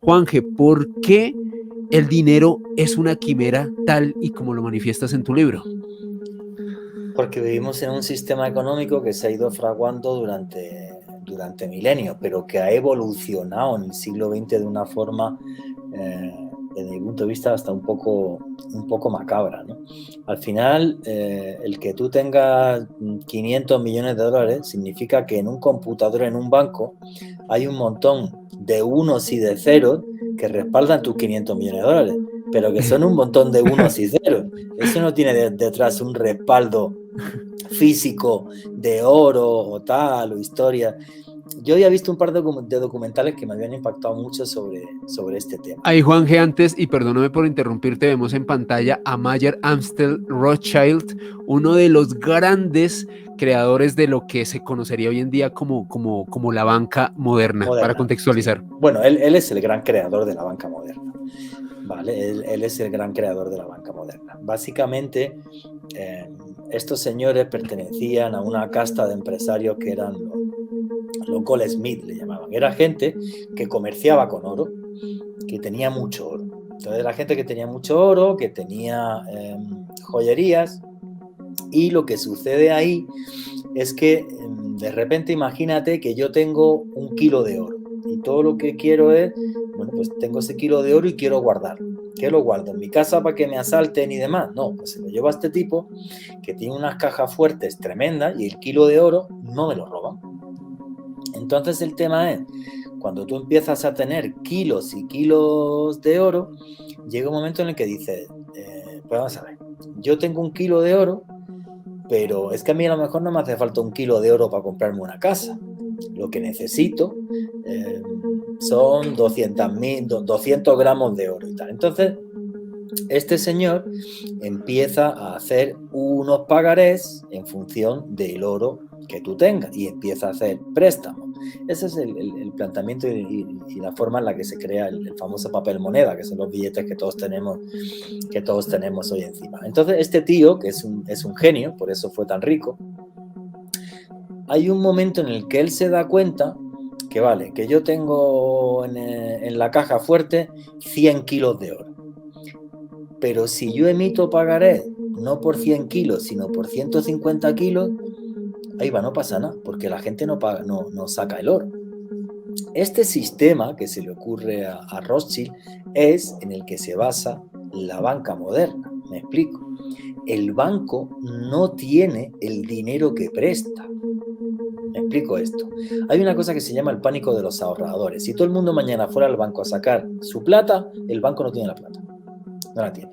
Juanje, ¿por qué el dinero es una quimera tal y como lo manifiestas en tu libro? Porque vivimos en un sistema económico que se ha ido fraguando durante milenios, pero que ha evolucionado en el siglo XX de una forma, desde mi punto de vista, hasta un poco macabra, ¿no? Al final, el que tú tengas 500 millones de dólares significa que en un computador, en un banco, hay un montón de unos y de ceros que respaldan tus 500 millones de dólares, pero que son un montón de unos y ceros. Eso no tiene detrás un respaldo físico de oro o tal, o historia. Yo ya he visto un par de documentales que me habían impactado mucho sobre este tema. Ahí, Juanje, antes, y perdóname por interrumpirte, vemos en pantalla a Mayer Amstel Rothschild, uno de los grandes creadores de lo que se conocería hoy en día como la banca moderna, para Moderna, sí. contextualizar. Bueno, él es el gran creador de la banca moderna, ¿vale? Él es el gran creador de la banca moderna. Básicamente, eh, estos señores pertenecían a una casta de empresarios que eran los goldsmith, le llamaban. Era gente que comerciaba con oro, que tenía mucho oro. Entonces, la gente que tenía mucho oro, que tenía joyerías, y lo que sucede ahí es que de repente imagínate que yo tengo 1 kilo de oro y todo lo que quiero es, bueno, pues tengo ese kilo de oro y quiero guardarlo. ¿Qué lo guardo? ¿En mi casa para que me asalten y demás? No, pues se lo llevo a este tipo que tiene unas cajas fuertes tremendas y el kilo de oro no me lo roban. Entonces el tema es, cuando tú empiezas a tener kilos y kilos de oro, llega un momento en el que dices, pues vamos a ver, yo tengo 1 kilo de oro, pero es que a mí a lo mejor no me hace falta 1 kilo de oro para comprarme una casa. Lo que necesito son 200 gramos de oro y tal. Entonces, este señor empieza a hacer unos pagarés en función del oro que tú tengas y empieza a hacer préstamos. Ese es el planteamiento y la forma en la que se crea el famoso papel moneda, que son los billetes que todos tenemos hoy encima. Entonces, este tío, que es un genio, por eso fue tan rico, hay un momento en el que él se da cuenta que vale, que yo tengo en la caja fuerte 100 kilos de oro. Pero si yo emito pagaré no por 100 kilos, sino por 150 kilos, ahí va, no pasa nada, porque la gente no saca el oro. Este sistema que se le ocurre a Rothschild es en el que se basa la banca moderna. Me explico. El banco no tiene el dinero que presta. Me explico esto. Hay una cosa que se llama el pánico de los ahorradores. Si todo el mundo mañana fuera al banco a sacar su plata, el banco no tiene la plata. No la tiene.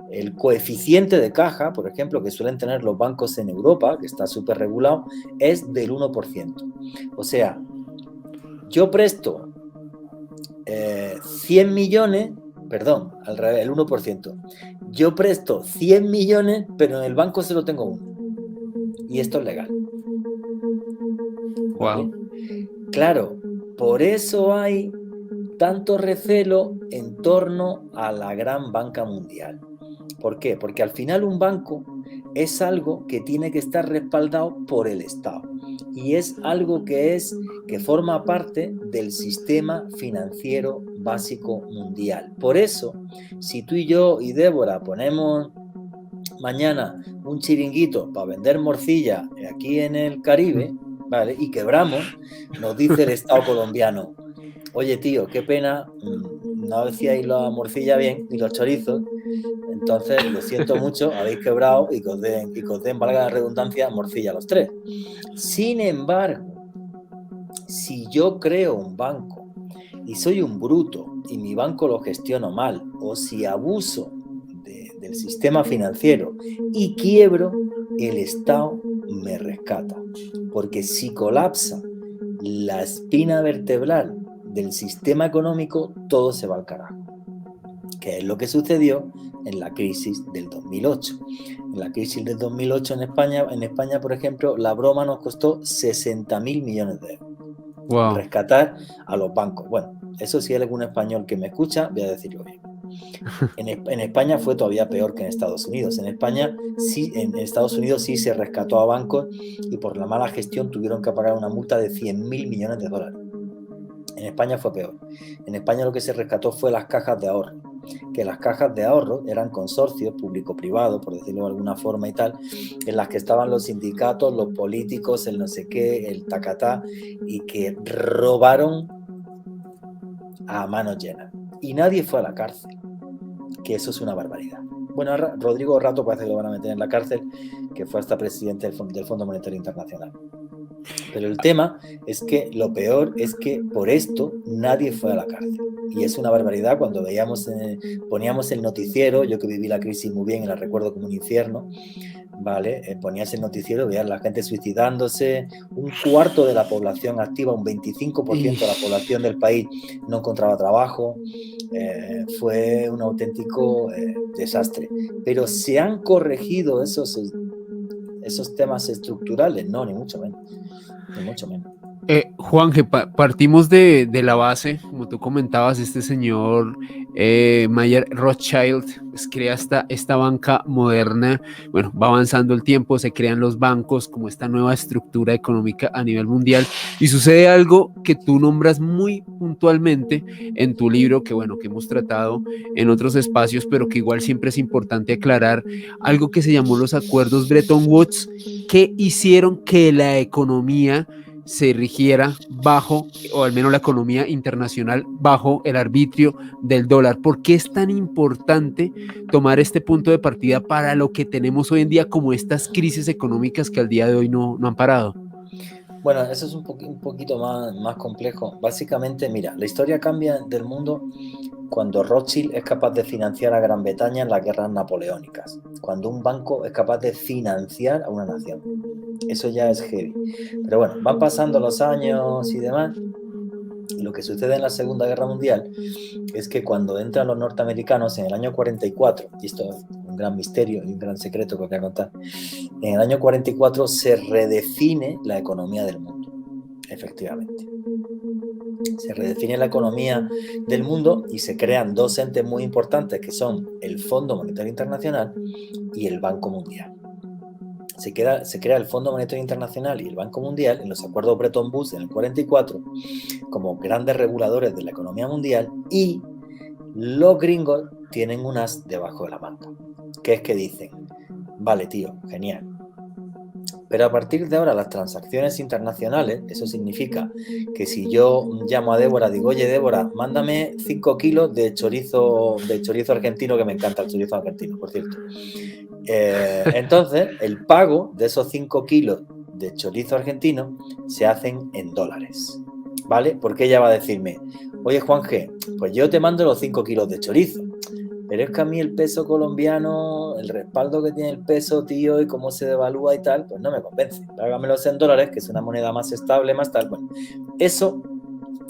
El coeficiente de caja, por ejemplo, que suelen tener los bancos en Europa, que está súper regulado, es del 1%. O sea, yo presto 100 millones, perdón, al revés, el 1%. Yo presto 100 millones, pero en el banco solo tengo uno. Y esto es legal. ¿Vale? Wow. Claro, por eso hay tanto recelo en torno a la gran banca mundial. ¿Por qué? Porque al final un banco es algo que tiene que estar respaldado por el Estado y es algo que forma parte del sistema financiero básico mundial. Por eso, si tú y yo y Débora ponemos mañana un chiringuito para vender morcilla aquí en el Caribe, ¿vale? Y quebramos, nos dice el Estado colombiano, oye tío, qué pena, no hacíais la morcilla bien ni los chorizos, entonces lo siento mucho, habéis quebrado y que os den, valga la redundancia, morcilla a los tres. Sin embargo, si yo creo un banco y soy un bruto y mi banco lo gestiono mal, o si abuso del sistema financiero y quiebro, el Estado me rescata. Porque si colapsa la espina vertebral del sistema económico, todo se va al carajo. Que es lo que sucedió en la crisis del 2008. En la crisis del 2008 en España, por ejemplo, la broma nos costó 60.000 millones de euros. Wow. Rescatar a los bancos. Bueno, eso si hay algún español que me escucha, voy a decirlo bien. En España fue todavía peor que en Estados Unidos. En España sí, en Estados Unidos sí se rescató a bancos y por la mala gestión tuvieron que pagar una multa de 100.000 millones de dólares. En España fue peor. En España lo que se rescató fue las cajas de ahorro, que las cajas de ahorro eran consorcios público-privados, por decirlo de alguna forma y tal, en las que estaban los sindicatos, los políticos, el no sé qué, el tacatá, y que robaron a manos llenas. Y nadie fue a la cárcel, que eso es una barbaridad. Bueno, Rodrigo Rato parece que lo van a meter en la cárcel, que fue hasta presidente del Fondo Monetario Internacional. Pero el tema es que lo peor es que por esto nadie fue a la cárcel. Y es una barbaridad cuando poníamos el noticiero, yo que viví la crisis muy bien y la recuerdo como un infierno, ¿vale? Ponías el noticiero, veías la gente suicidándose, un cuarto de la población activa, un 25% de la población del país no encontraba trabajo, fue un auténtico desastre. Pero se han corregido esos temas estructurales, no, ni mucho menos. Ni mucho menos. Juanje, partimos de la base, como tú comentabas, este señor Mayer Rothschild pues, crea esta banca moderna. Bueno, va avanzando el tiempo, se crean los bancos como esta nueva estructura económica a nivel mundial y sucede algo que tú nombras muy puntualmente en tu libro, que bueno, que hemos tratado en otros espacios, pero que igual siempre es importante aclarar, algo que se llamó los acuerdos Bretton Woods, que hicieron que la economía se rigiera bajo, o al menos la economía internacional, bajo el arbitrio del dólar. ¿Por qué es tan importante tomar este punto de partida para lo que tenemos hoy en día como estas crisis económicas que al día de hoy no han parado? Bueno, eso es un poquito más complejo. Básicamente, mira, la historia cambia del mundo cuando Rothschild es capaz de financiar a Gran Bretaña en las guerras napoleónicas, cuando un banco es capaz de financiar a una nación. Eso ya es heavy. Pero bueno, van pasando los años y demás. Y lo que sucede en la Segunda Guerra Mundial es que cuando entran los norteamericanos en el año 44, y esto es un gran misterio y un gran secreto que os voy a contar, en el año 44 se redefine la economía del mundo, efectivamente. Se redefine la economía del mundo y se crean dos entes muy importantes que son el Fondo Monetario Internacional y el Banco Mundial. Se crea el Fondo Monetario Internacional y el Banco Mundial en los acuerdos Bretton Woods en el 44 como grandes reguladores de la economía mundial y los gringos tienen unas debajo de la manga, que es que dicen, vale tío, genial, pero a partir de ahora las transacciones internacionales, eso significa que si yo llamo a Débora, digo, oye Débora, mándame 5 kilos de chorizo argentino, que me encanta el chorizo argentino, por cierto. Entonces, el pago de esos 5 kilos de chorizo argentino se hacen en dólares, ¿vale? Porque ella va a decirme, oye Juan G, pues yo te mando los 5 kilos de chorizo, pero es que a mí el peso colombiano, el respaldo que tiene el peso, tío, y cómo se devalúa y tal, pues no me convence. Págamelos en dólares, que es una moneda más estable, más tal. Bueno, eso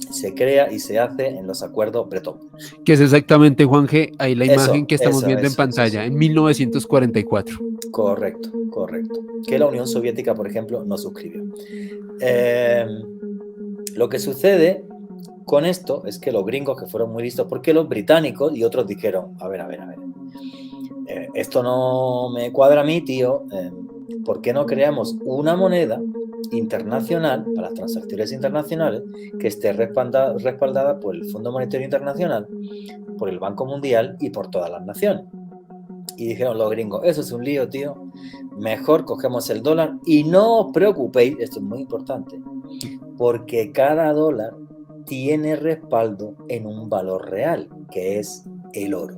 se crea y se hace en los acuerdos Bretton Woods. Que es exactamente, Juanje, ahí la imagen Eso, que estamos viendo en pantalla, en 1944. Correcto. Que la Unión Soviética, por ejemplo, no suscribió. Lo que sucede con esto es que los gringos, que fueron muy listos, porque los británicos y otros dijeron, a ver, esto no me cuadra a mí, tío, ¿por qué no creamos una moneda internacional para las transacciones internacionales que esté respaldada por el Fondo Monetario Internacional, por el Banco Mundial y por todas las naciones? Y dijeron los gringos, eso es un lío, tío, mejor cogemos el dólar y no os preocupéis, esto es muy importante, porque cada dólar tiene respaldo en un valor real, que es el oro.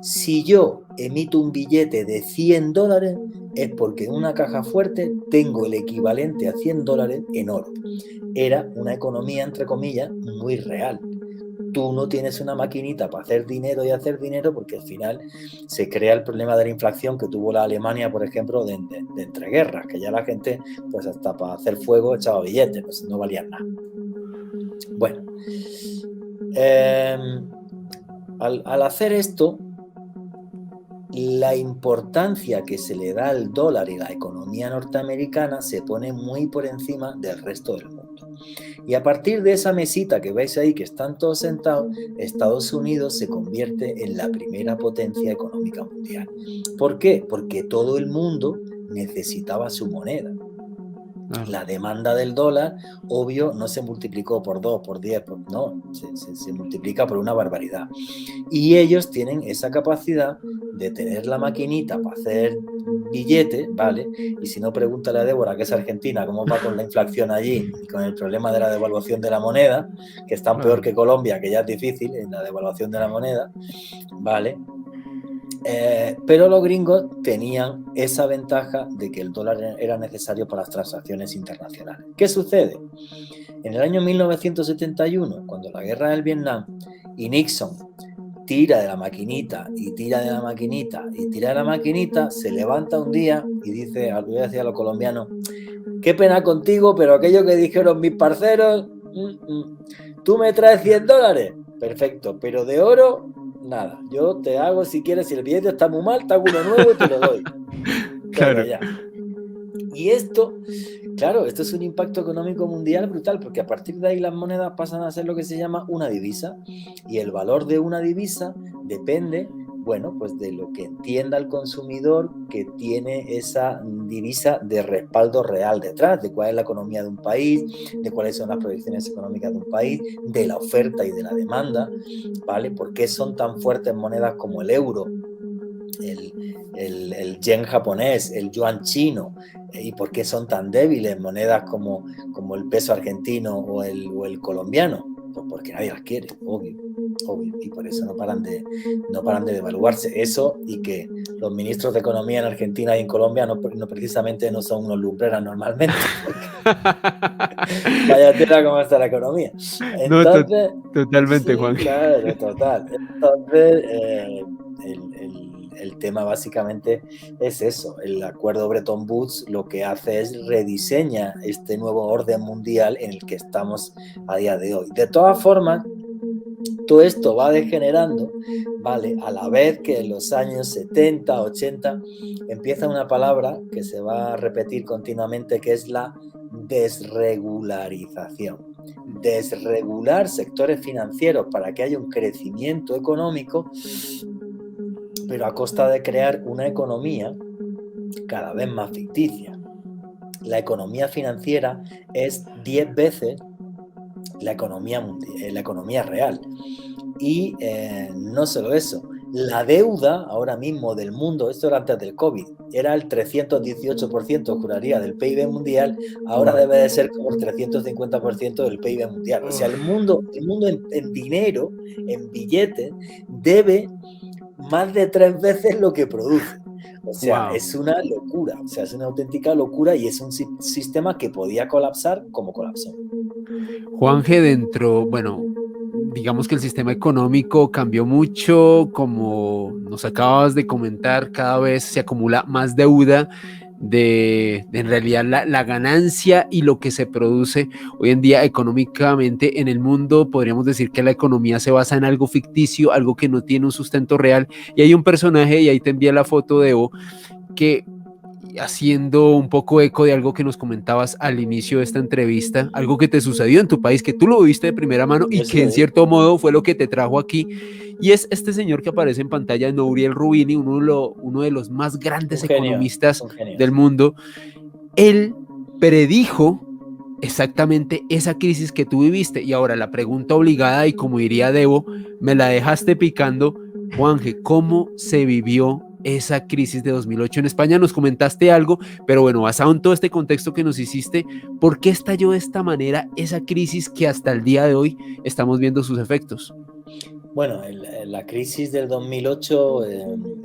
Si yo emito un billete de 100 dólares, es porque en una caja fuerte tengo el equivalente a 100 dólares en oro. Era una economía, entre comillas, muy real. Tú no tienes una maquinita para hacer dinero y hacer dinero porque al final se crea el problema de la inflación que tuvo la Alemania, por ejemplo, de entreguerras, que ya la gente, pues hasta para hacer fuego echaba billetes, pues no valían nada. Bueno, al hacer esto, la importancia que se le da al dólar y la economía norteamericana se pone muy por encima del resto del mundo. Y a partir de esa mesita que veis ahí, que están todos sentados, Estados Unidos se convierte en la primera potencia económica mundial. ¿Por qué? Porque todo el mundo necesitaba su moneda. Claro. La demanda del dólar, obvio, no se multiplicó por 2, por 10, no, se multiplica por una barbaridad. Y ellos tienen esa capacidad de tener la maquinita para hacer billete, ¿vale? Y si no, pregúntale a Débora, que es argentina, cómo va con la inflación allí y con el problema de la devaluación de la moneda, que es tan peor Claro. que Colombia, que ya es difícil en la devaluación de la moneda, ¿vale? Pero los gringos tenían esa ventaja de que el dólar era necesario para las transacciones internacionales. ¿Qué sucede? En el año 1971, cuando la guerra del Vietnam y Nixon tira de la maquinita y tira de la maquinita y tira de la maquinita, se levanta un día y dice, voy a decir a los colombianos, qué pena contigo, pero aquello que dijeron mis parceros, tú me traes $100, perfecto, pero de oro, nada, yo te hago si quieres, si el billete está muy mal, te hago uno nuevo y te lo doy. Claro. Ya. Y esto, claro, esto es un impacto económico mundial brutal, porque a partir de ahí las monedas pasan a ser lo que se llama una divisa, y el valor de una divisa depende, bueno, pues de lo que entienda el consumidor que tiene esa divisa de respaldo real detrás, de cuál es la economía de un país, de cuáles son las proyecciones económicas de un país, de la oferta y de la demanda, ¿vale? ¿Por qué son tan fuertes monedas como el euro, el yen japonés, el yuan chino, y por qué son tan débiles monedas como el peso argentino o el colombiano? Pues porque nadie las quiere, obvio, y por eso no paran de devaluarse. Eso, y que los ministros de Economía en Argentina y en Colombia no precisamente no son unos lumbreras normalmente, porque vaya tela cómo está la economía. No, Entonces, totalmente, sí, Juan. claro, total. Entonces, el tema básicamente es eso. El acuerdo Bretton Woods lo que hace es rediseña este nuevo orden mundial en el que estamos a día de hoy. De todas formas, todo esto va degenerando, ¿vale? A la vez que en los años 70, 80 empieza una palabra que se va a repetir continuamente, que es la desregularización. Desregular sectores financieros para que haya un crecimiento económico, pero a costa de crear una economía cada vez más ficticia. La economía financiera es 10 veces la economía real. Y no solo eso, la deuda ahora mismo del mundo, esto era antes del COVID, era el 318%, juraría, del PIB mundial, ahora debe de ser como el 350% del PIB mundial. O sea, el mundo en dinero, en billetes, debe más de 3 veces lo que produce. O sea, Wow. es una locura, o sea, es una auténtica locura, y es un sistema que podía colapsar como colapsó. Juanje, dentro, bueno, digamos que el sistema económico cambió mucho, como nos acabas de comentar, cada vez se acumula más deuda de en realidad la ganancia y lo que se produce hoy en día económicamente en el mundo. Podríamos decir que la economía se basa en algo ficticio, algo que no tiene un sustento real. Y hay un personaje, y ahí te envié la foto de Evo, que haciendo un poco eco de algo que nos comentabas al inicio de esta entrevista, algo que te sucedió en tu país, que tú lo viste de primera mano y Eso que en es, cierto modo fue lo que te trajo aquí. Y es este señor que aparece en pantalla, Nouriel Roubini, uno de los más grandes es economistas un genio, del sí. mundo. Él predijo exactamente esa crisis que tú viviste. Y ahora la pregunta obligada, y como diría Debo, me la dejaste picando, Juanje, ¿cómo se vivió esa crisis de 2008 en España? Nos comentaste algo, pero bueno, basado en todo este contexto que nos hiciste, ¿por qué estalló de esta manera esa crisis que hasta el día de hoy estamos viendo sus efectos? Bueno, la crisis del 2008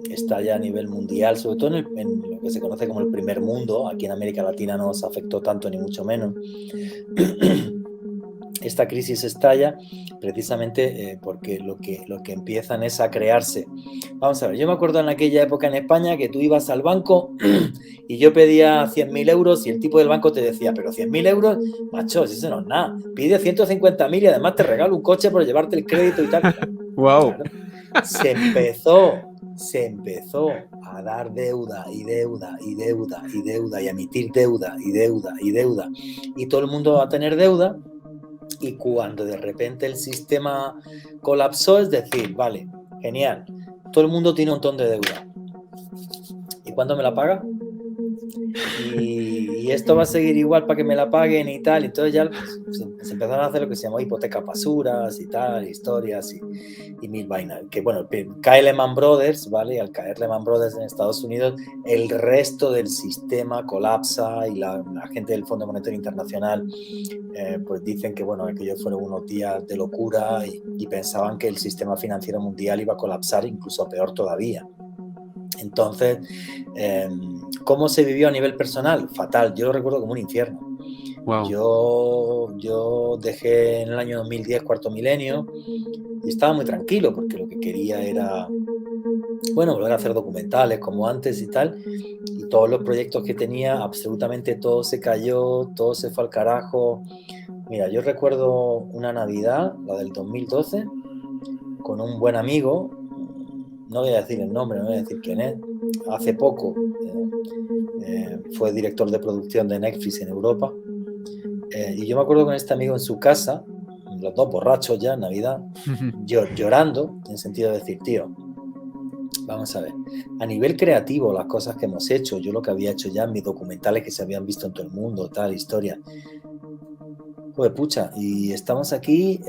está ya a nivel mundial, sobre todo en lo que se conoce como el primer mundo. Aquí en América Latina no nos afectó tanto, ni mucho menos. Esta crisis estalla precisamente porque lo que empiezan es a crearse. Vamos a ver, yo me acuerdo en aquella época en España que tú ibas al banco y yo pedía 100.000 euros y el tipo del banco te decía, pero 100.000 euros, macho, si eso no es nada, pide 150.000 y además te regalo un coche por llevarte el crédito y tal. Wow. Claro, se empezó a dar deuda y deuda y deuda y deuda y a emitir deuda y deuda y deuda, y todo el mundo va a tener deuda. Y cuando de repente el sistema colapsó, es decir, vale, genial, todo el mundo tiene un montón de deuda. ¿Y cuándo me la paga? Y y esto va a seguir igual para que me la paguen y tal. Y entonces ya se empezaron a hacer lo que se llamó hipotecas basuras y tal, historias y mil vainas. Que bueno, cae Lehman Brothers, ¿vale? Y al caer Lehman Brothers en Estados Unidos, el resto del sistema colapsa y la gente del Fondo Monetario Internacional pues dicen que bueno, aquellos fueron unos días de locura y pensaban que el sistema financiero mundial iba a colapsar, incluso peor todavía. Entonces, ¿cómo se vivió a nivel personal? Fatal, yo lo recuerdo como un infierno. Wow. Yo dejé en el año 2010 cuarto milenio y estaba muy tranquilo porque lo que quería era, bueno, volver a hacer documentales como antes y tal, y todos los proyectos que tenía, absolutamente todo se cayó, todo se fue al carajo. Mira, yo recuerdo una Navidad, la del 2012, con un buen amigo, no voy a decir el nombre, no voy a decir quién es, hace poco fue director de producción de Netflix en Europa, y yo me acuerdo con este amigo en su casa, los dos borrachos ya en Navidad, llorando, en el sentido de decir, tío, vamos a ver, a nivel creativo, las cosas que hemos hecho, yo lo que había hecho ya en mis documentales que se habían visto en todo el mundo, tal, historia, pues pucha, y estamos aquí,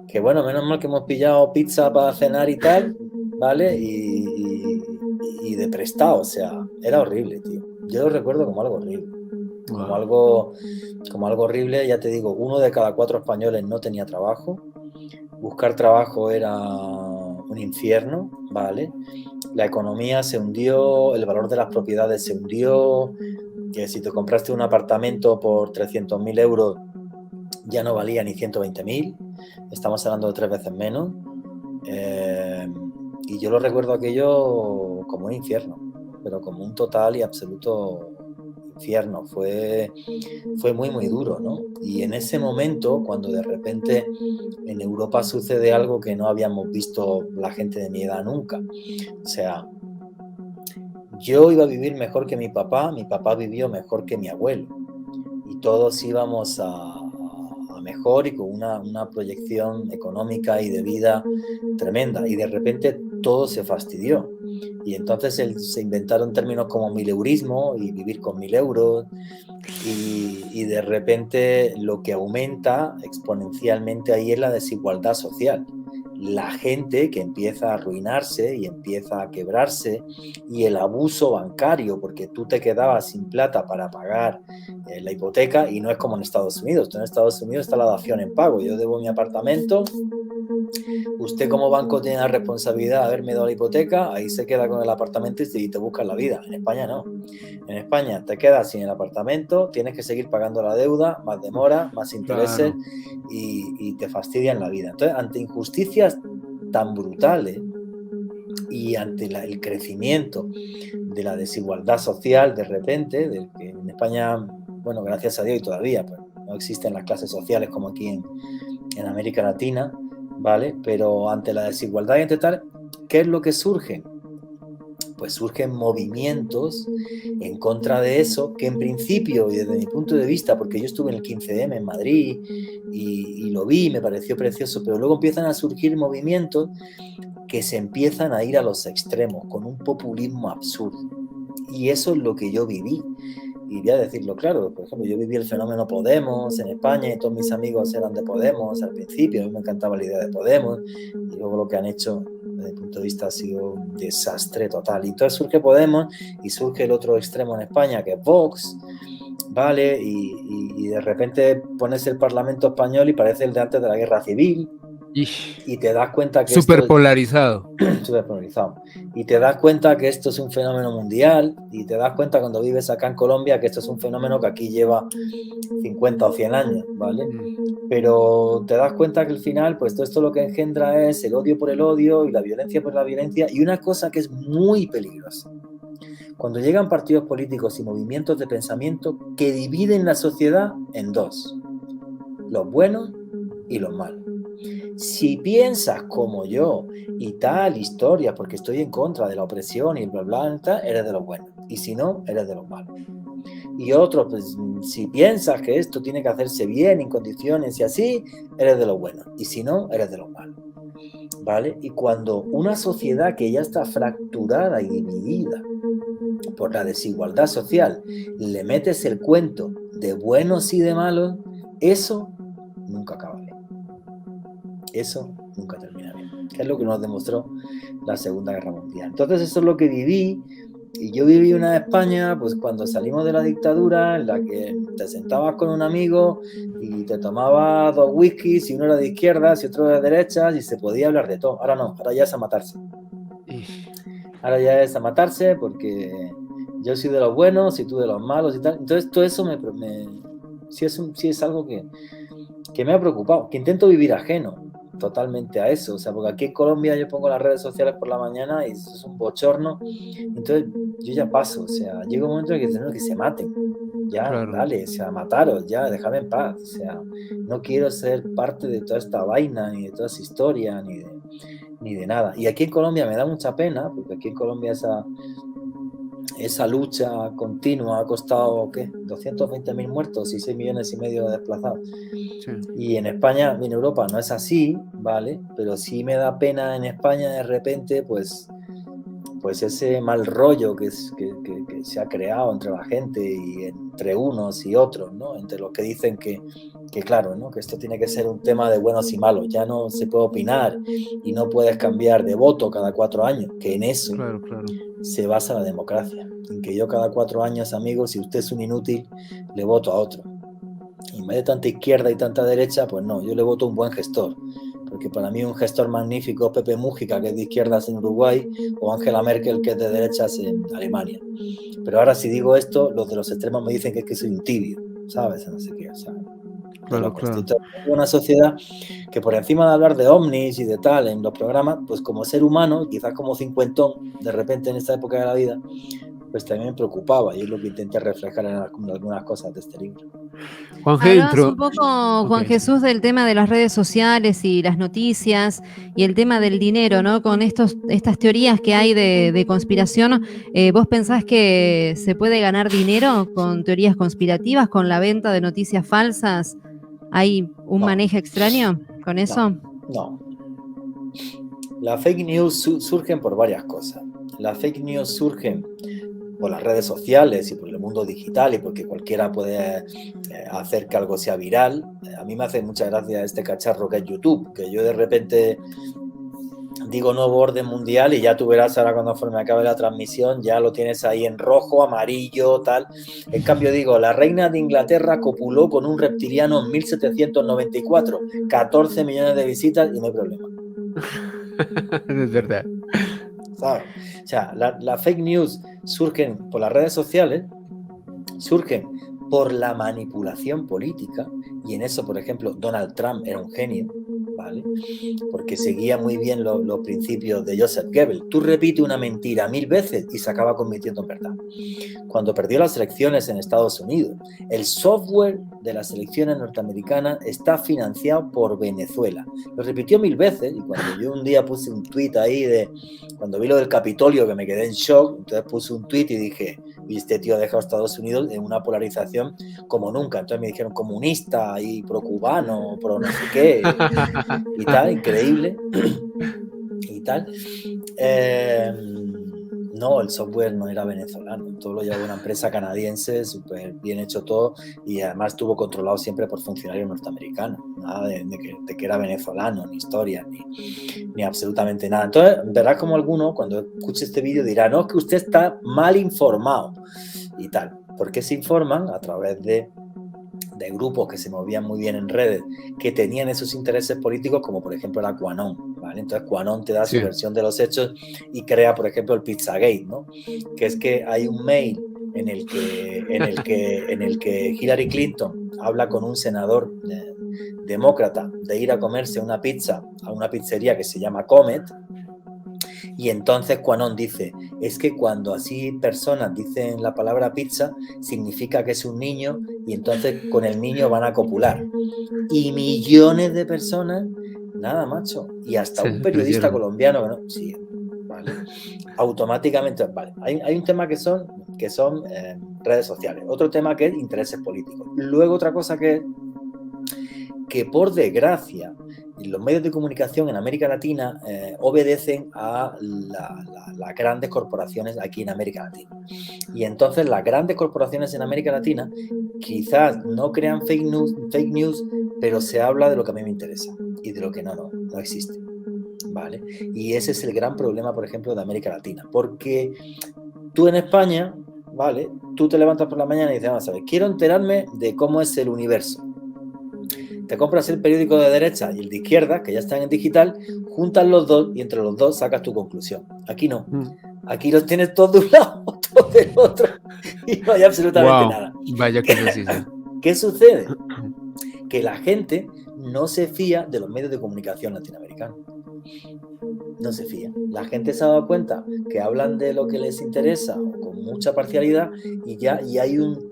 que bueno, menos mal que hemos pillado pizza para cenar y tal, ¿vale? Y de prestado, o sea, era horrible, tío. Yo lo recuerdo como algo horrible. Como algo horrible, ya te digo, 1 de cada 4 españoles no tenía trabajo. Buscar trabajo era un infierno, ¿vale? La economía se hundió, el valor de las propiedades se hundió, que si te compraste un apartamento por 300.000 euros ya no valía ni 120.000, estamos hablando de 3 veces menos. Y yo lo recuerdo aquello como un infierno, pero como un total y absoluto infierno. Fue muy, muy duro, ¿no? Y en ese momento, cuando de repente en Europa sucede algo que no habíamos visto la gente de mi edad nunca. O sea, yo iba a vivir mejor que mi papá vivió mejor que mi abuelo. Y todos íbamos a mejor y con una proyección económica y de vida tremenda. Y de repente todo se fastidió. Y entonces se inventaron términos como mileurismo y vivir con 1.000 euros. Y de repente lo que aumenta exponencialmente ahí es la desigualdad social. La gente que empieza a arruinarse y empieza a quebrarse, y el abuso bancario, porque tú te quedabas sin plata para pagar la hipoteca, y no es como en Estados Unidos. En Estados Unidos está la dación en pago. Yo debo mi apartamento, usted como banco tiene la responsabilidad de haberme dado la hipoteca, ahí se queda con el apartamento y te buscas la vida. En España no. En España te quedas sin el apartamento, tienes que seguir pagando la deuda, más demora, más intereses, Claro. y te fastidian la vida. Entonces, ante injusticias tan brutales y ante el crecimiento de la desigualdad social de repente, de que en España, bueno, gracias a Dios y todavía, pues, no existen las clases sociales como aquí en América Latina, ¿vale? Pero ante la desigualdad y ante tal, ¿qué es lo que surge? Pues surgen movimientos en contra de eso, que en principio, y desde mi punto de vista, porque yo estuve en el 15M en Madrid y lo vi, me pareció precioso, pero luego empiezan a surgir movimientos que se empiezan a ir a los extremos, con un populismo absurdo. Y eso es lo que yo viví. Y voy a decirlo claro, por ejemplo, yo viví el fenómeno Podemos en España y todos mis amigos eran de Podemos al principio, a mí me encantaba la idea de Podemos, y luego lo que han hecho desde mi punto de vista ha sido un desastre total. Y entonces surge Podemos y surge el otro extremo en España, que es Vox, ¿vale? Y de repente pones el Parlamento español y parece el de antes de la Guerra Civil, y te das cuenta que Súper esto polarizado. súper polarizado. Y te das cuenta que esto es un fenómeno mundial, y te das cuenta cuando vives acá en Colombia que esto es un fenómeno que aquí lleva 50 o 100 años, ¿vale? Pero te das cuenta que al final, pues todo esto lo que engendra es el odio por el odio y la violencia por la violencia, y una cosa que es muy peligrosa. Cuando llegan partidos políticos y movimientos de pensamiento que dividen la sociedad en dos, los buenos y los malos. Si piensas como yo y tal historia, porque estoy en contra de la opresión y el bla bla, tal, eres de los buenos. Y si no, eres de los malos. Y otros, pues si piensas que esto tiene que hacerse bien, en condiciones y así, eres de los buenos. Y si no, eres de los malos. ¿vale? Y cuando una sociedad que ya está fracturada y dividida por la desigualdad social, le metes el cuento de buenos y de malos, eso nunca acaba bien. Eso nunca termina bien. Que es lo que nos demostró la Segunda Guerra Mundial. Entonces eso es lo que viví. Y yo viví una España, pues cuando salimos de la dictadura, en la que te sentabas con un amigo y te tomabas 2 whiskies, y uno era de izquierdas y otro de derechas, y se podía hablar de todo. Ahora no, ahora ya es a matarse. Ahora ya es a matarse porque yo soy de los buenos y tú de los malos y tal. Entonces todo eso sí es algo que me ha preocupado, que intento vivir ajeno totalmente a eso. O sea, porque aquí en Colombia yo pongo las redes sociales por la mañana y eso es un bochorno. Entonces yo ya paso, o sea, llega un momento en que se maten. Ya, Claro. dale, o sea, mataros, ya, déjame en paz. O sea, no quiero ser parte de toda esta vaina, ni de toda esa historia, ni de nada. Y aquí en Colombia me da mucha pena, porque aquí en Colombia esa lucha continua ha costado, ¿qué? 220.000 muertos y 6,5 millones de desplazados. Sí. Y en España, en Europa no es así, ¿vale? Pero sí me da pena en España de repente, pues ese mal rollo que se ha creado entre la gente y entre unos y otros, ¿no? Entre los que dicen que claro, ¿no? Que esto tiene que ser un tema de buenos y malos, ya no se puede opinar y no puedes cambiar de voto cada 4 años, que en eso Claro, claro. se basa la democracia, en que yo cada 4 años, amigo, si usted es un inútil, le voto a otro. Y en vez de tanta izquierda y tanta derecha, pues no, yo le voto a un buen gestor. Porque para mí un gestor magnífico es Pepe Mújica, que es de izquierdas en Uruguay, o Angela Merkel, que es de derechas en Alemania. Pero ahora si digo esto, los de los extremos me dicen que es que soy un tibio, ¿sabes? No sé qué, o sea, de Claro, locos. claro. Entonces, una sociedad que por encima de hablar de ovnis y de tal en los programas, pues como ser humano, quizás como cincuentón, de repente en esta época de la vida, pues también me preocupaba, y es lo que intenté reflejar en algunas cosas de este libro. Juanje, Hablabas dentro. un poco, Ok. Juan Jesús, del tema de las redes sociales y las noticias y el tema del dinero, ¿no? Con estas teorías que hay de conspiración, ¿vos pensás que se puede ganar dinero con teorías conspirativas, con la venta de noticias falsas? ¿Hay un No, manejo extraño con eso? no. Las fake news surgen por varias cosas. Las fake news surgen por las redes sociales y por el mundo digital y porque cualquiera puede hacer que algo sea viral. A mí me hace mucha gracia este cacharro que es YouTube, que yo de repente digo nuevo orden mundial y ya tú verás ahora conforme acabe la transmisión, ya lo tienes ahí en rojo, amarillo, tal. En cambio digo, la reina de Inglaterra copuló con un reptiliano en 1794, 14 millones de visitas y no hay problema. Es verdad. ¿Sabes? O sea, las fake news surgen por las redes sociales, surgen por la manipulación política, y en eso, por ejemplo, Donald Trump era un genio, ¿vale? Porque seguía muy bien los principios de Joseph Goebbels. Tú repite una mentira 1000 veces y se acaba convirtiendo en verdad. Cuando perdió las elecciones en Estados Unidos, el software de las elecciones norteamericanas está financiado por Venezuela. Lo repitió 1000 veces, y cuando yo un día puse un tuit ahí cuando vi lo del Capitolio, que me quedé en shock, entonces puse un tuit y dije, y este tío ha dejado a Estados Unidos en una polarización como nunca. Entonces me dijeron comunista y pro cubano, pro no sé qué, y tal, increíble, y tal. No, el software no era venezolano, todo lo llevaba una empresa canadiense, súper bien hecho todo, y además estuvo controlado siempre por funcionarios norteamericanos, nada de que era venezolano, ni historia, ni absolutamente nada. Entonces, verás como alguno, cuando escuche este vídeo, dirá, no, es que usted está mal informado, y tal. ¿Por qué se informan? A través de grupos que se movían muy bien en redes, que tenían esos intereses políticos, como por ejemplo la QAnon, ¿vale? Entonces QAnon te da su versión de los hechos y crea, por ejemplo, el Pizzagate, ¿no? Que es que hay un mail en el que Hillary Clinton habla con un senador demócrata de ir a comerse una pizza a una pizzería que se llama Comet. Y entonces QAnon dice, es que cuando así personas dicen la palabra pizza, significa que es un niño y entonces con el niño van a copular. Y millones de personas, nada, macho, y hasta un periodista colombiano, ¿no? Sí, ¿vale? Automáticamente, vale. Hay un tema que son redes sociales, otro tema que es intereses políticos. Luego otra cosa que por desgracia Y los medios de comunicación en América Latina obedecen a las grandes corporaciones aquí en América Latina. Y entonces las grandes corporaciones en América Latina quizás no crean fake news, pero se habla de lo que a mí me interesa y de lo que no existe. ¿Vale? Y ese es el gran problema, por ejemplo, de América Latina. Porque tú en España, ¿vale? Tú te levantas por la mañana y dices, vamos a ver, quiero enterarme de cómo es el universo. Te compras el periódico de derecha y el de izquierda, que ya están en digital, juntas los dos y entre los dos sacas tu conclusión. Aquí no. Aquí los tienes todos de un lado, todos del otro y no hay absolutamente nada. Vaya cosa sí. ¿Qué sucede? Que la gente no se fía de los medios de comunicación latinoamericanos. No se fía. La gente se ha dado cuenta que hablan de lo que les interesa o con mucha parcialidad y hay un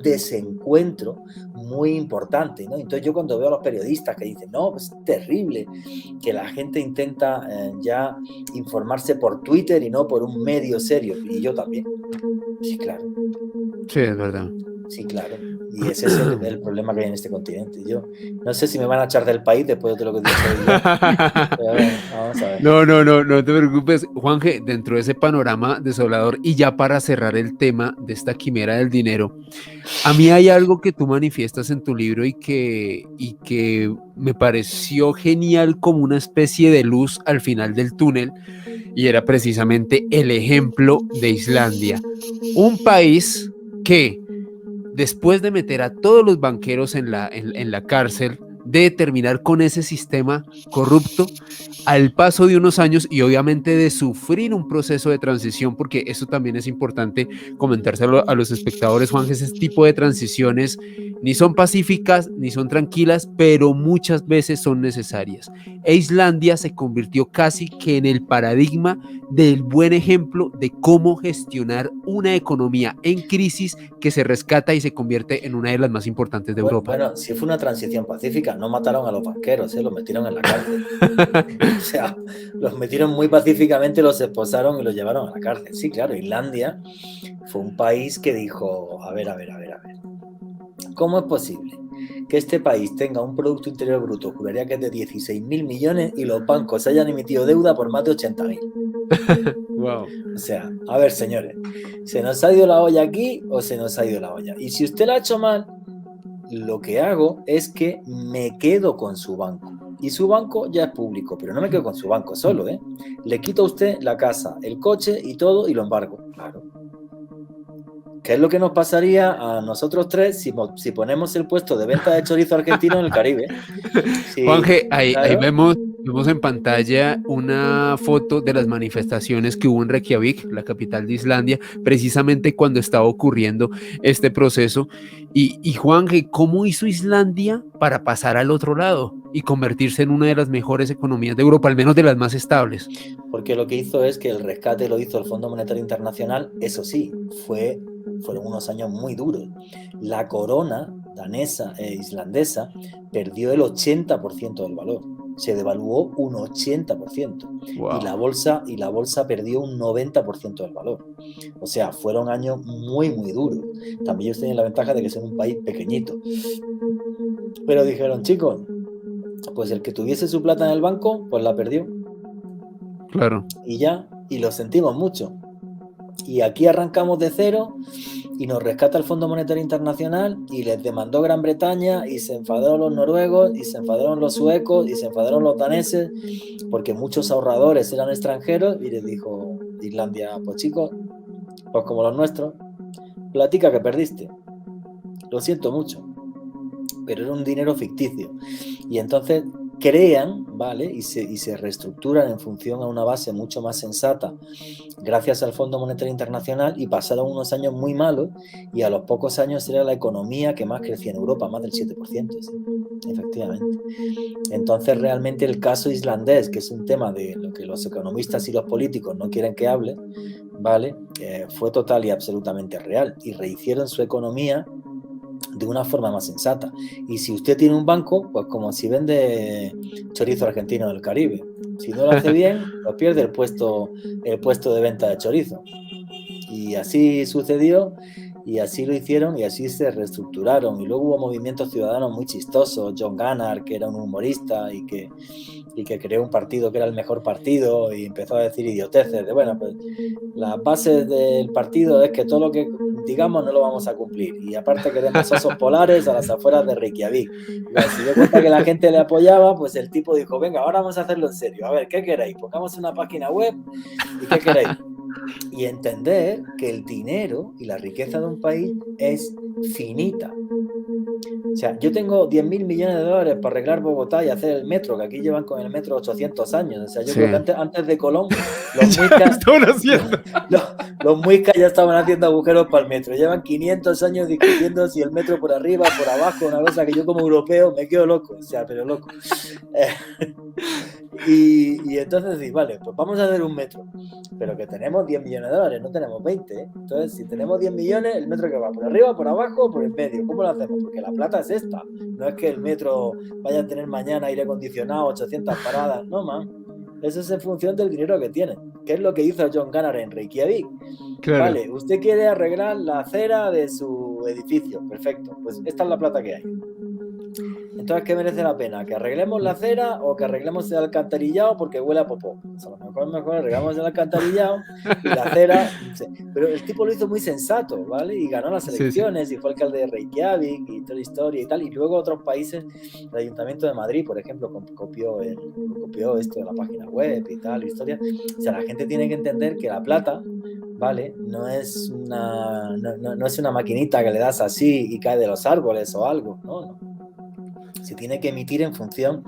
desencuentro muy importante, ¿no? Entonces yo cuando veo a los periodistas que dicen, no, pues es terrible que la gente intenta ya informarse por Twitter y no por un medio serio, y yo también. Sí, claro. Sí, es verdad. Sí, claro. Y ese es el problema que hay en este continente. Yo no sé si me van a echar del país después de lo que he dicho hoy. Pero bueno, vamos a ver. No te preocupes, Juanje, dentro de ese panorama desolador y ya para cerrar el tema de esta quimera del dinero, a mí hay algo que tú manifiestas en tu libro y que me pareció genial como una especie de luz al final del túnel y era precisamente el ejemplo de Islandia, un país que después de meter a todos los banqueros en la cárcel, de terminar con ese sistema corrupto, al paso de unos años y obviamente de sufrir un proceso de transición, porque eso también es importante comentárselo a los espectadores, Juan, que ese tipo de transiciones ni son pacíficas ni son tranquilas, pero muchas veces son necesarias. E Islandia se convirtió casi que en el paradigma del buen ejemplo de cómo gestionar una economía en crisis que se rescata y se convierte en una de las más importantes de Europa. Bueno, si fue una transición pacífica, no mataron a los banqueros, los metieron en la cárcel. O sea, los metieron muy pacíficamente, los esposaron y los llevaron a la cárcel. Sí, claro, Islandia fue un país que dijo, a ver, ¿cómo es posible que este país tenga un Producto Interior Bruto, juraría que es de 16.000 millones, y los bancos hayan emitido deuda por más de 80.000? Wow. O sea, a ver, señores, ¿se nos ha ido la olla aquí o se nos ha ido la olla? Y si usted la ha hecho mal, lo que hago es que me quedo con su banco. Y su banco ya es público, pero no me quedo con su banco solo, ¿eh? Le quito a usted la casa, el coche y todo y lo embargo. Claro. ¿Qué es lo que nos pasaría a nosotros tres si ponemos el puesto de venta de chorizo argentino en el Caribe? Sí, Juanje, ahí claro. vemos en pantalla una foto de las manifestaciones que hubo en Reykjavik, la capital de Islandia, precisamente cuando estaba ocurriendo este proceso. Y Juanje, ¿cómo hizo Islandia para pasar al otro lado y convertirse en una de las mejores economías de Europa, al menos de las más estables? Porque lo que hizo es que el rescate lo hizo el Fondo Monetario Internacional, eso sí, fueron unos años muy duros. La corona danesa e islandesa perdió el 80% del valor. Se devaluó un 80%. Wow. Y la bolsa perdió un 90% del valor. O sea, fueron años muy, muy duros. También ellos tienen la ventaja de que son un país pequeñito. Pero dijeron, chicos, pues el que tuviese su plata en el banco, pues la perdió. Claro. Y lo sentimos mucho. Y aquí arrancamos de cero y nos rescata el Fondo Monetario Internacional y les demandó Gran Bretaña y se enfadaron los noruegos y se enfadaron los suecos y se enfadaron los daneses porque muchos ahorradores eran extranjeros y les dijo Islandia, pues chicos, pues como los nuestros, platica que perdiste. Lo siento mucho, pero era un dinero ficticio. Y entonces crean, ¿vale? Y se reestructuran en función a una base mucho más sensata gracias al Fondo Monetario Internacional y pasaron unos años muy malos y a los pocos años era la economía que más crecía en Europa, más del 7%, ¿sí? Efectivamente. Entonces realmente el caso islandés, que es un tema de lo que los economistas y los políticos no quieren que hable, ¿vale? Fue total y absolutamente real y rehicieron su economía de una forma más sensata. Y si usted tiene un banco, pues como si vende chorizo argentino del Caribe. Si no lo hace bien, pues pierde el puesto de venta de chorizo. Y así sucedió Y así lo hicieron y así se reestructuraron. Y luego hubo movimientos ciudadanos muy chistosos. John Gunnar, que era un humorista y que creó un partido que era el mejor partido y empezó a decir idioteces de, bueno, pues las bases del partido es que todo lo que digamos no lo vamos a cumplir. Y aparte queremos osos polares a las afueras de Reykjavik. Y cuando se dio cuenta que la gente le apoyaba, pues el tipo dijo, venga, ahora vamos a hacerlo en serio. A ver, ¿qué queréis? Pongamos una página web y ¿qué queréis? Y entender que el dinero y la riqueza de un país es finita. O sea, yo tengo 10.000 millones de dólares para arreglar Bogotá y hacer el metro, que aquí llevan con el metro 800 años. O sea, yo creo que antes de Colón, los muiscas ya estaban haciendo agujeros para el metro. Llevan 500 años discutiendo si el metro por arriba, por abajo, una cosa que yo como europeo me quedo loco. O sea, pero loco. Y entonces decís, vale, pues vamos a hacer un metro, pero que tenemos 10 millones de dólares, no tenemos 20, ¿eh? Entonces, si tenemos 10 millones, ¿el metro que va? ¿Por arriba, por abajo o por el medio? ¿Cómo lo hacemos? Porque la plata es esta, no es que el metro vaya a tener mañana aire acondicionado, 800 paradas, no, man. Eso es en función del dinero que tienen. ¿Qué es lo que hizo John Gunnar en Reykjavik? Claro. Vale, usted quiere arreglar la acera de su edificio, perfecto, pues esta es la plata que hay. Entonces, ¿qué merece la pena? ¿Que arreglemos la acera o que arreglemos el alcantarillado porque huele a popó? Pues a lo mejor arreglamos el alcantarillado y la acera... Pero el tipo lo hizo muy sensato, ¿vale? Y ganó las elecciones y fue alcalde de Reykjavik y toda la historia y tal. Y luego otros países, el Ayuntamiento de Madrid, por ejemplo, copió esto de la página web y tal, historia. O sea, la gente tiene que entender que la plata, ¿vale? No es una maquinita que le das así y cae de los árboles o algo, no. Se tiene que emitir en función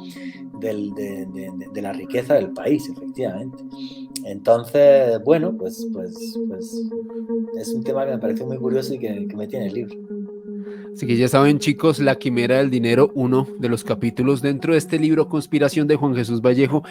de la riqueza del país, efectivamente. Entonces, bueno, pues es un tema que me pareció muy curioso y que me tiene el libro. Así que ya saben, chicos, La Quimera del Dinero, uno de los capítulos dentro de este libro Conspiración de Juan Jesús Vallejo.